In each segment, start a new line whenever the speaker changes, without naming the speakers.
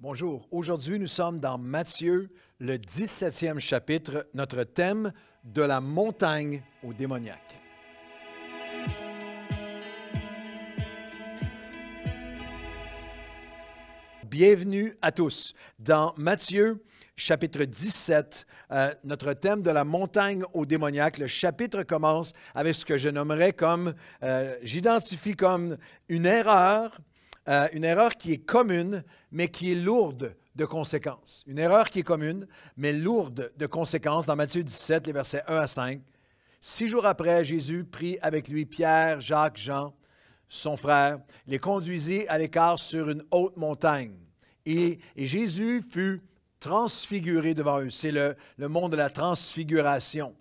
Bonjour. Aujourd'hui, nous sommes dans Matthieu, le 17e chapitre, notre thème de la montagne au démoniaque. Bienvenue à tous. Dans Matthieu, chapitre 17, notre thème de la montagne au démoniaque, le chapitre commence avec ce que je nommerais comme, j'identifie comme une erreur qui est commune, mais qui est lourde de conséquences. Une erreur qui est commune, mais lourde de conséquences. Dans Matthieu 17, les versets 1 à 5. 6 jours après, Jésus prit avec lui Pierre, Jacques, Jean, son frère, les conduisit à l'écart sur une haute montagne. Et Jésus fut transfiguré devant eux. C'est le monde de la transfiguration.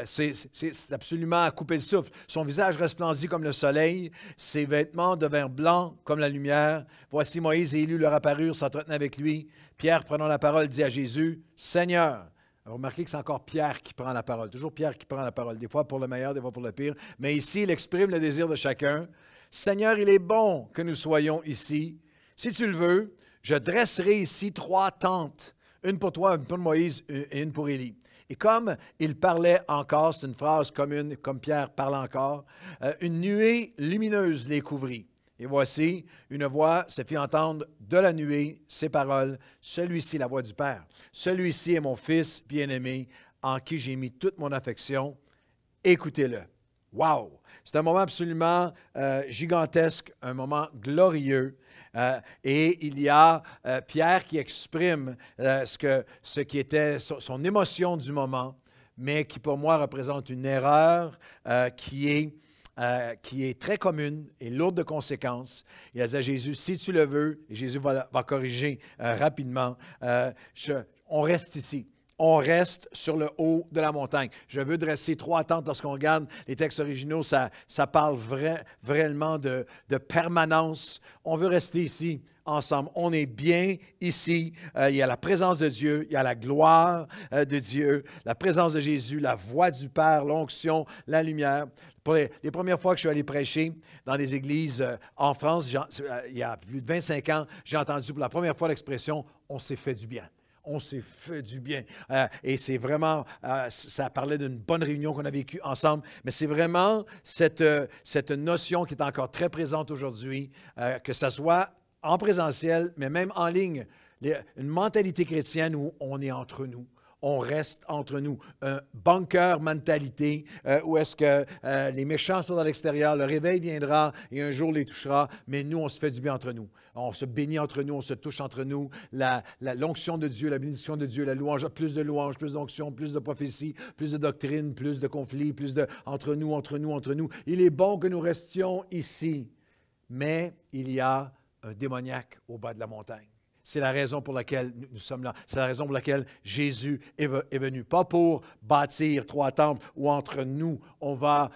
C'est absolument à couper le souffle. Son visage resplendit comme le soleil, ses vêtements devinrent blancs comme la lumière. Voici Moïse et Élie leur apparurent, s'entretenaient avec lui. Pierre, prenant la parole, dit à Jésus, « Seigneur ». Remarquez que c'est encore Pierre qui prend la parole. Toujours Pierre qui prend la parole, des fois pour le meilleur, des fois pour le pire. Mais ici, il exprime le désir de chacun. « Seigneur, il est bon que nous soyons ici. Si tu le veux, je dresserai ici 3 tentes, une pour toi, une pour Moïse et une pour Élie. » Et comme il parlait encore, c'est une phrase commune, comme Pierre parle encore, une nuée lumineuse les couvrit. Et voici, une voix se fit entendre de la nuée, ces paroles, « Celui-ci, la voix du Père, celui-ci est mon Fils bien-aimé, en qui j'ai mis toute mon affection. Écoutez-le. » Wow! C'est un moment absolument gigantesque, un moment glorieux. Et il y a Pierre qui exprime ce qui était son émotion du moment, mais qui pour moi représente une erreur qui est très commune et lourde de conséquences. Il a dit à Jésus, si tu le veux, et Jésus va corriger rapidement, on reste ici. On reste sur le haut de la montagne. Je veux dresser 3 tentes. Lorsqu'on regarde les textes originaux, ça parle vraiment de permanence. On veut rester ici ensemble. On est bien ici. Il y a la présence de Dieu, il y a la gloire de Dieu, la présence de Jésus, la voix du Père, l'onction, la lumière. Pour les premières fois que je suis allé prêcher dans des églises en France, il y a plus de 25 ans, j'ai entendu pour la première fois l'expression « on s'est fait du bien ». On s'est fait du bien. Et c'est vraiment, ça parlait d'une bonne réunion qu'on a vécue ensemble, mais c'est vraiment cette notion qui est encore très présente aujourd'hui, que ce soit en présentiel, mais même en ligne. Une mentalité chrétienne où on est entre nous. On reste entre nous. Un bunker mentalité où est-ce que les méchants sont à l'extérieur, le réveil viendra et un jour les touchera, mais nous, on se fait du bien entre nous. On se bénit entre nous, on se touche entre nous. L'onction de Dieu, la bénédiction de Dieu, la louange, plus de louange, plus d'onction, plus de prophétie, plus de doctrine, plus de conflits, plus de entre nous. Il est bon que nous restions ici, mais il y a un démoniaque au bas de la montagne. C'est la raison pour laquelle nous sommes là. C'est la raison pour laquelle Jésus est venu. Pas pour bâtir 3 temples où entre nous, on va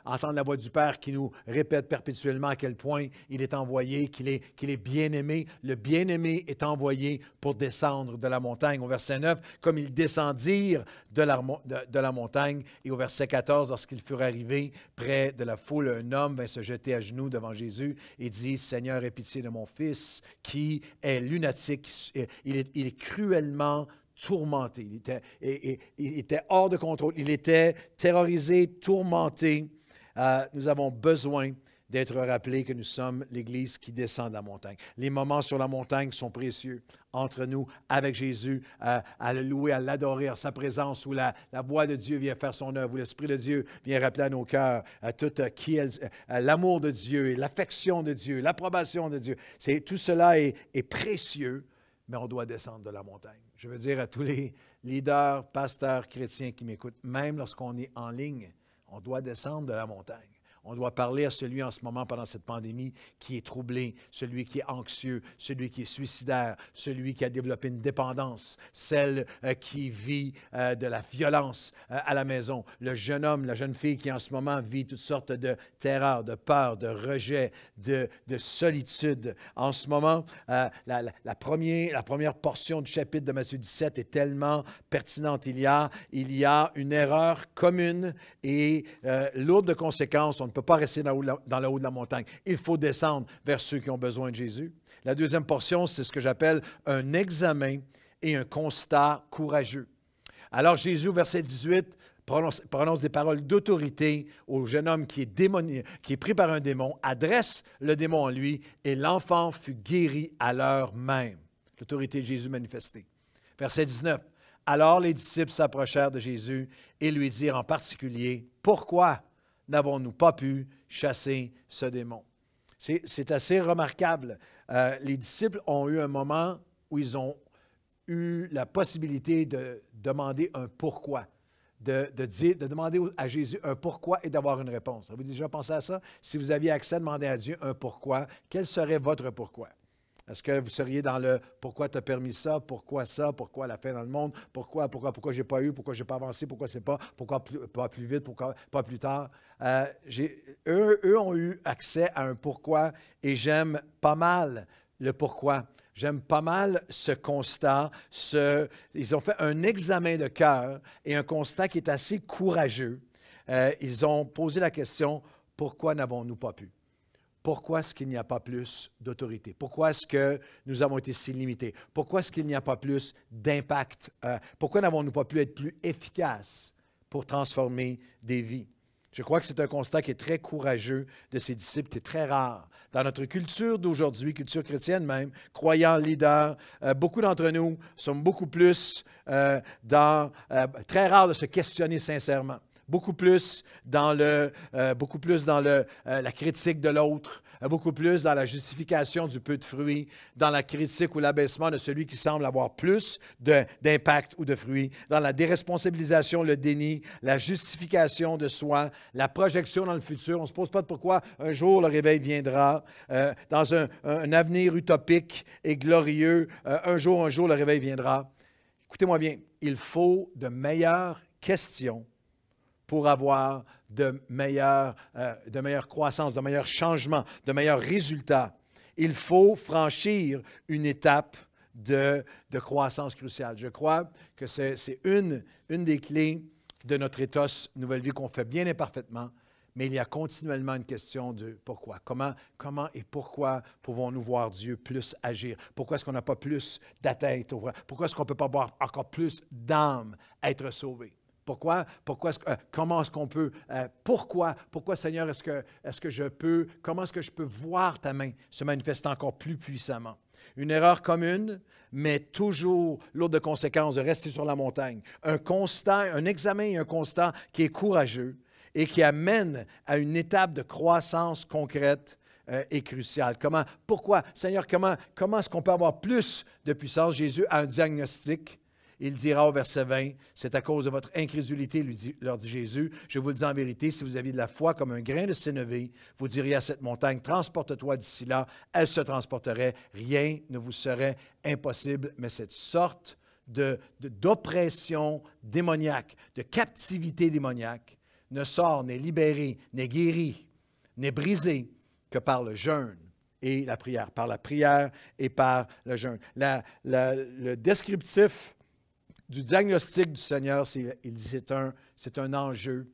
entendre la voix du Père qui nous répète perpétuellement à quel point il est envoyé, qu'il est bien-aimé. Le bien-aimé est envoyé pour descendre de la montagne. Au verset 9, comme ils descendirent de la montagne. Et au verset 14, lorsqu'ils furent arrivés près de la foule, un homme vint se jeter à genoux devant Jésus et dit, « Seigneur, aie pitié de mon fils qui est lunatique, il est cruellement tourmenté. Il était hors de contrôle. Il était terrorisé, tourmenté. » Nous avons besoin d'être rappelés que nous sommes l'Église qui descend de la montagne. Les moments sur la montagne sont précieux entre nous, avec Jésus, à le louer, à l'adorer, à sa présence, où la voix de Dieu vient faire son œuvre, où l'Esprit de Dieu vient rappeler à nos cœurs l'amour de Dieu et l'affection de Dieu, l'approbation de Dieu. Tout cela est précieux, mais on doit descendre de la montagne. Je veux dire à tous les leaders, pasteurs, chrétiens qui m'écoutent, même lorsqu'on est en ligne, on doit descendre de la montagne. On doit parler à celui en ce moment, pendant cette pandémie, qui est troublé, celui qui est anxieux, celui qui est suicidaire, celui qui a développé une dépendance, celle qui vit de la violence à la maison, le jeune homme, la jeune fille qui en ce moment vit toutes sortes de terreurs, de peur, de rejet, de solitude. En ce moment, la première portion du chapitre de Matthieu 17 est tellement pertinente. Il y a une erreur commune et lourde de conséquences. On ne peut pas rester dans le haut de la montagne. Il faut descendre vers ceux qui ont besoin de Jésus. La deuxième portion, c'est ce que j'appelle un examen et un constat courageux. Alors Jésus, verset 18, prononce des paroles d'autorité au jeune homme qui est pris par un démon, adresse le démon en lui, et l'enfant fut guéri à l'heure même. L'autorité de Jésus manifestée. Verset 19. Alors les disciples s'approchèrent de Jésus et lui dirent en particulier, « Pourquoi n'avons-nous pas pu chasser ce démon? » C'est assez remarquable. Les disciples ont eu un moment où ils ont eu la possibilité de demander un pourquoi, de demander à Jésus un pourquoi et d'avoir une réponse. Avez-vous déjà pensé à ça? Si vous aviez accès à demander à Dieu un pourquoi, quel serait votre pourquoi? Est-ce que vous seriez dans le « pourquoi tu as permis ça? Pourquoi la fin dans le monde? Pourquoi je n'ai pas eu? Pourquoi je n'ai pas avancé? Pourquoi c'est pas? Pourquoi pas plus vite? Pourquoi pas plus tard? » Eux ont eu accès à un pourquoi et j'aime pas mal le pourquoi. J'aime pas mal ce constat. Ils ont fait un examen de cœur et un constat qui est assez courageux. Ils ont posé la question « Pourquoi n'avons-nous pas pu? » Pourquoi est-ce qu'il n'y a pas plus d'autorité? Pourquoi est-ce que nous avons été si limités? Pourquoi est-ce qu'il n'y a pas plus d'impact? Pourquoi n'avons-nous pas pu être plus efficaces pour transformer des vies? Je crois que c'est un constat qui est très courageux de ces disciples, qui est très rare. Dans notre culture d'aujourd'hui, culture chrétienne même, croyants, leaders, beaucoup d'entre nous sommes beaucoup plus très rare de se questionner sincèrement. Beaucoup plus dans la critique de l'autre, beaucoup plus dans la justification du peu de fruits, dans la critique ou l'abaissement de celui qui semble avoir plus d'impact ou de fruits, dans la déresponsabilisation, le déni, la justification de soi, la projection dans le futur. On ne se pose pas de pourquoi un jour le réveil viendra, dans un avenir utopique et glorieux, un jour le réveil viendra. Écoutez-moi bien, il faut de meilleures questions pour avoir de meilleures croissances, de meilleurs changements, de meilleurs résultats. Il faut franchir une étape de croissance cruciale. Je crois que c'est une des clés de notre ethos Nouvelle Vie qu'on fait bien imparfaitement, mais il y a continuellement une question de pourquoi. Comment et pourquoi pouvons-nous voir Dieu plus agir? Pourquoi est-ce qu'on n'a pas plus d'atteinte? Pourquoi est-ce qu'on ne peut pas voir encore plus d'âmes être sauvées? Pourquoi Seigneur, comment est-ce que je peux voir ta main se manifester encore plus puissamment? Une erreur commune, mais toujours lourde de conséquences de rester sur la montagne. Un examen et un constat qui est courageux et qui amène à une étape de croissance concrète et cruciale. Pourquoi, Seigneur, comment est-ce qu'on peut avoir plus de puissance? Jésus a un diagnostic. Il dira au verset 20, « C'est à cause de votre incrédulité, leur dit Jésus. Je vous le dis en vérité, si vous aviez de la foi comme un grain de sénévé, vous diriez à cette montagne, transporte-toi d'ici là, elle se transporterait. Rien ne vous serait impossible. » Mais cette sorte d'oppression démoniaque, de captivité démoniaque, ne sort, n'est libérée, n'est guérie, n'est brisée que par le jeûne et la prière. Par la prière et par le jeûne. Le descriptif du diagnostic du Seigneur, il dit c'est un enjeu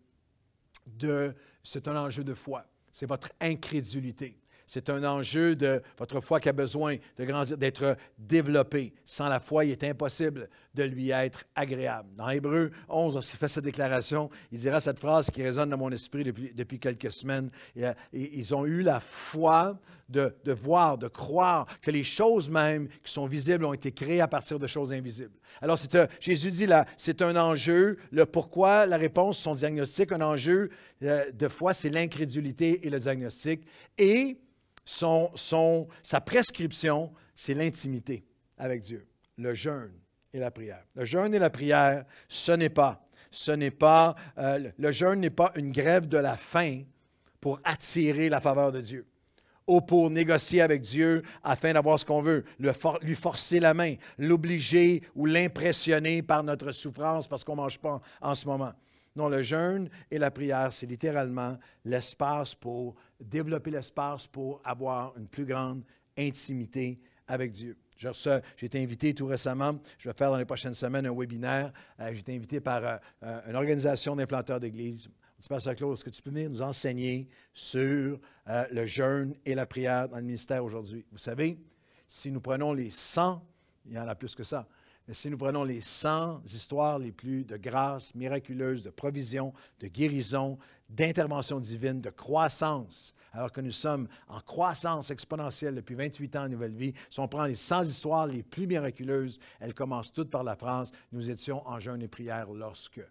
de foi. C'est votre incrédulité. C'est un enjeu de votre foi qui a besoin de grandir, d'être développée. Sans la foi, il est impossible de lui être agréable. Dans Hébreux 11, lorsqu'il fait cette déclaration, il dira cette phrase qui résonne dans mon esprit depuis quelques semaines. Ils ont eu la foi de voir, de croire que les choses même qui sont visibles ont été créées à partir de choses invisibles. Alors, Jésus dit là, c'est un enjeu. Le pourquoi, la réponse, son diagnostic, un enjeu de foi, c'est l'incrédulité et le diagnostic. Et sa prescription, c'est l'intimité avec Dieu, le jeûne et la prière. Le jeûne et la prière, le jeûne n'est pas une grève de la faim pour attirer la faveur de Dieu ou pour négocier avec Dieu afin d'avoir ce qu'on veut, lui forcer la main, l'obliger ou l'impressionner par notre souffrance parce qu'on ne mange pas en ce moment. Non, le jeûne et la prière, c'est littéralement l'espace pour développer l'espace pour avoir une plus grande intimité avec Dieu. J'ai été invité tout récemment, je vais faire dans les prochaines semaines un webinaire. J'ai été invité par une organisation d'implanteurs d'église. On dit, Pasteur Claude, est-ce que tu peux venir nous enseigner sur le jeûne et la prière dans le ministère aujourd'hui? Vous savez, si nous prenons les 100, il y en a plus que ça, mais si nous prenons les 100 histoires les plus de grâce miraculeuse, de provision, de guérison, d'intervention divine, de croissance, alors que nous sommes en croissance exponentielle depuis 28 ans en Nouvelle Vie, si on prend les 100 histoires les plus miraculeuses, elles commencent toutes par la phrase « Nous étions en jeûne et prière lorsque ».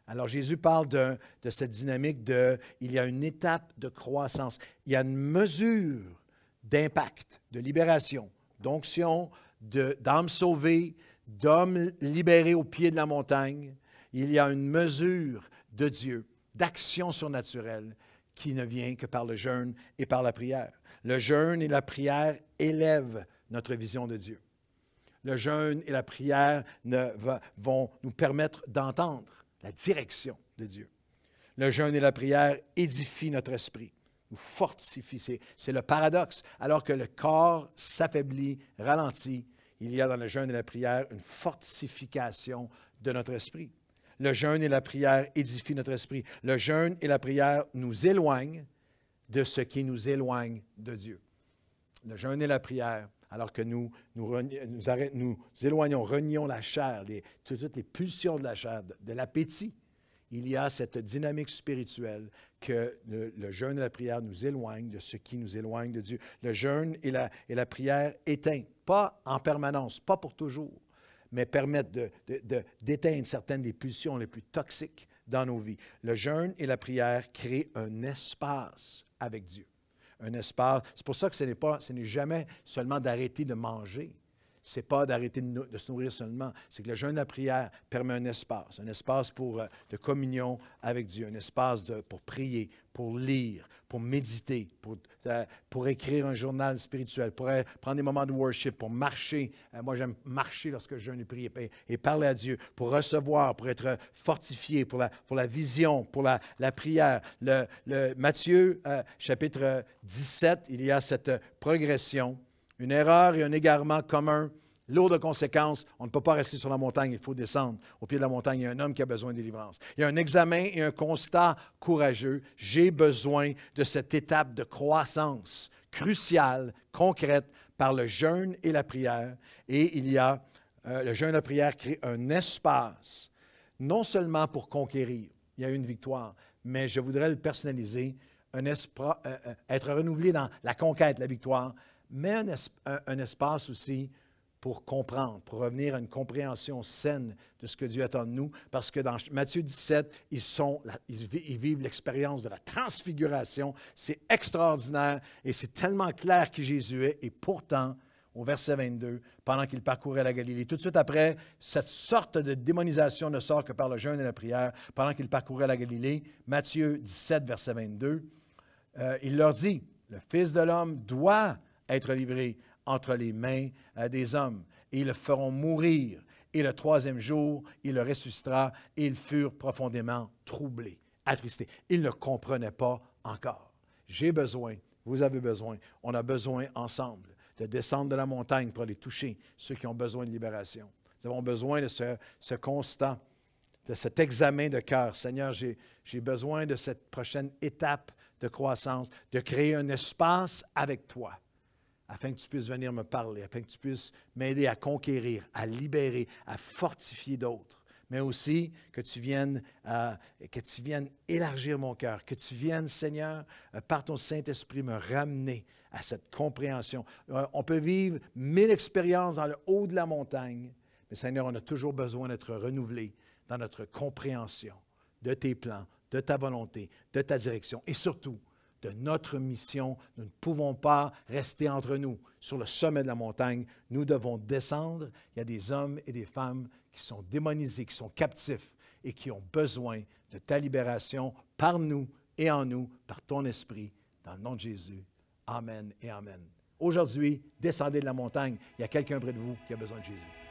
Alors Jésus parle de cette dynamique de « Il y a une étape de croissance, il y a une mesure d'impact, de libération, d'onction, d'âmes sauvées, d'hommes libérés au pied de la montagne. Il y a une mesure de Dieu, d'action surnaturelle qui ne vient que par le jeûne et par la prière. Le jeûne et la prière élèvent notre vision de Dieu. Le jeûne et la prière vont nous permettre d'entendre la direction de Dieu. Le jeûne et la prière édifient notre esprit, nous fortifient. C'est le paradoxe. Alors que le corps s'affaiblit, ralentit, il y a dans le jeûne et la prière une fortification de notre esprit. Le jeûne et la prière édifient notre esprit. Le jeûne et la prière nous éloignent de ce qui nous éloigne de Dieu. Le jeûne et la prière, alors que nous éloignons, renions la chair, toutes les pulsions de la chair, de l'appétit, il y a cette dynamique spirituelle que le jeûne et la prière nous éloignent de ce qui nous éloigne de Dieu. Le jeûne et la prière éteignent, pas en permanence, pas pour toujours, mais permettent d'éteindre certaines des pulsions les plus toxiques dans nos vies. Le jeûne et la prière créent un espace avec Dieu. Un espace. C'est pour ça que ce n'est jamais seulement d'arrêter de manger. Ce n'est pas d'arrêter de se nourrir seulement. C'est que le jeûne et la prière permet un espace de communion avec Dieu, un espace pour prier, pour lire, pour méditer, pour écrire un journal spirituel, pour prendre des moments de worship, pour marcher. Moi, j'aime marcher lorsque je jeûne et prie et parler à Dieu, pour recevoir, pour être fortifié, pour la vision, pour la prière. Matthieu, chapitre 17, il y a cette progression. Une erreur et un égarement commun, lourd de conséquences. On ne peut pas rester sur la montagne, il faut descendre. Au pied de la montagne, il y a un homme qui a besoin de délivrance. Il y a un examen et un constat courageux. J'ai besoin de cette étape de croissance cruciale, concrète, par le jeûne et la prière. Et le jeûne et la prière crée un espace, non seulement pour conquérir, il y a une victoire, mais je voudrais le personnaliser, être renouvelé dans la conquête, la victoire, mais un espace aussi pour comprendre, pour revenir à une compréhension saine de ce que Dieu attend de nous, parce que dans Matthieu 17, ils vivent l'expérience de la transfiguration. C'est extraordinaire et c'est tellement clair qui Jésus est. Et pourtant, au verset 22, pendant qu'il parcourait la Galilée, tout de suite après, cette sorte de démonisation ne sort que par le jeûne et la prière. Pendant qu'il parcourait la Galilée, Matthieu 17, verset 22, il leur dit, « Le Fils de l'homme doit être livré entre les mains des hommes, et ils le feront mourir. Et le troisième jour, il le ressuscitera. Et ils furent profondément troublés, attristés. » Ils ne comprenaient pas encore. J'ai besoin, vous avez besoin, on a besoin ensemble de descendre de la montagne pour aller toucher ceux qui ont besoin de libération. Nous avons besoin de ce constant, de cet examen de cœur. Seigneur, j'ai besoin de cette prochaine étape de croissance, de créer un espace avec toi, afin que tu puisses venir me parler, afin que tu puisses m'aider à conquérir, à libérer, à fortifier d'autres, mais aussi que tu viennes élargir mon cœur, que tu viennes, Seigneur, par ton Saint-Esprit, me ramener à cette compréhension. On peut vivre 1000 expériences dans le haut de la montagne, mais Seigneur, on a toujours besoin d'être renouvelé dans notre compréhension de tes plans, de ta volonté, de ta direction, et surtout, de notre mission. Nous ne pouvons pas rester entre nous sur le sommet de la montagne. Nous devons descendre. Il y a des hommes et des femmes qui sont démonisés, qui sont captifs et qui ont besoin de ta libération par nous et en nous, par ton esprit, dans le nom de Jésus. Amen et amen. Aujourd'hui, descendez de la montagne. Il y a quelqu'un près de vous qui a besoin de Jésus.